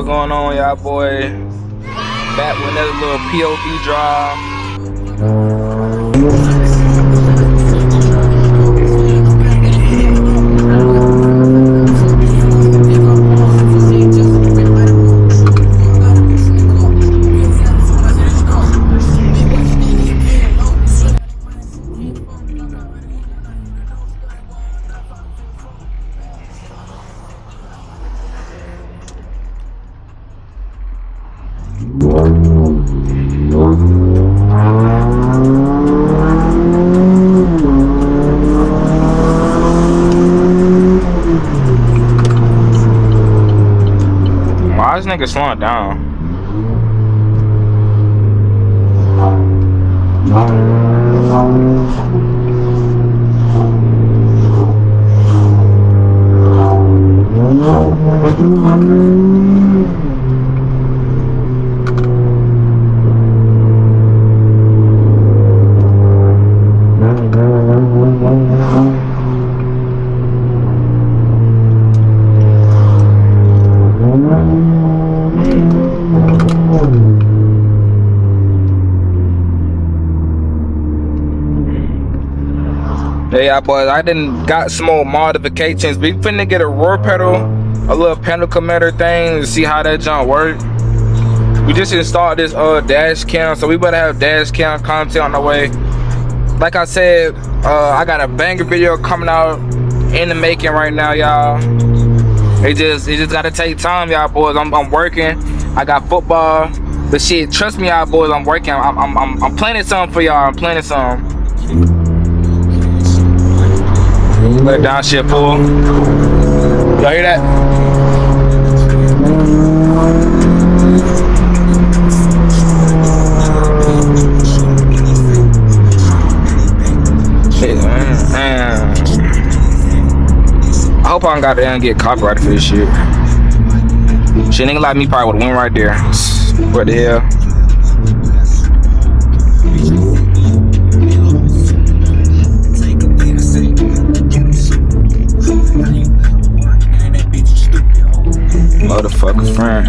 What's going on, y'all, boy? Back with another little POV drive. Why is this nigga slowing down? Hey, y'all boys, I done got some more modifications. We finna get a rear pedal, a little panel commander thing to see how that junk work. We just installed this dash cam, so we better have dash cam content on the way. Like I said, I got a banger video coming out in the making right now, y'all. It just gotta take time, y'all boys. I'm working. I got football, but shit, trust me, y'all boys. I'm working. I'm planning something for y'all. I'm planning something. Let down shit pull. Y'all hear that? Shit, man. I hope I don't gotta get copyrighted for this shit. Shit, nigga like me probably would've went right there. What the hell? Motherfucker friend.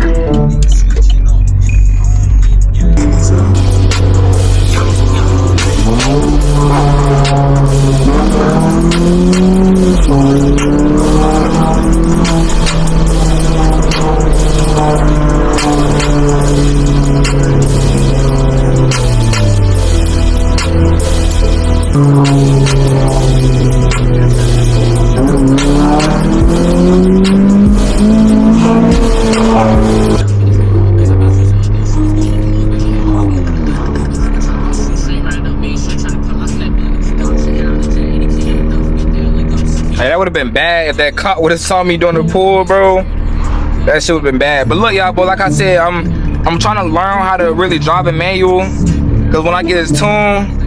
Hey, that would have been bad if that cop would have saw me doing the pull, bro. That shit would have been bad. But look, y'all, boy, like I said, I'm trying to learn how to really drive a manual. Cause when I get this tune,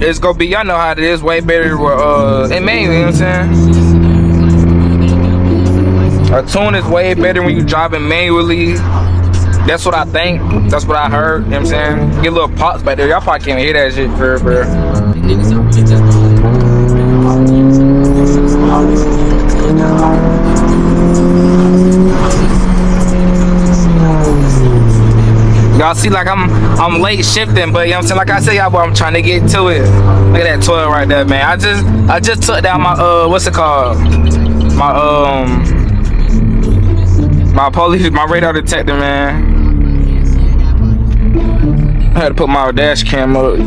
it's gonna be, y'all know how it is, way better in manual, you know what I'm saying? A tune is way better when you driving manually. That's what I think. That's what I heard, you know what I'm saying? Get little pops back there. Y'all probably can't hear that shit, bro. Y'all see, like I'm late shifting, but you know what I'm saying, like I said, y'all boy, I'm trying to get to it. Look at that 12 right there, man. I just took down my what's it called? My radar detector, man. I had to put my dash cam up.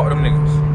Fuck them niggas.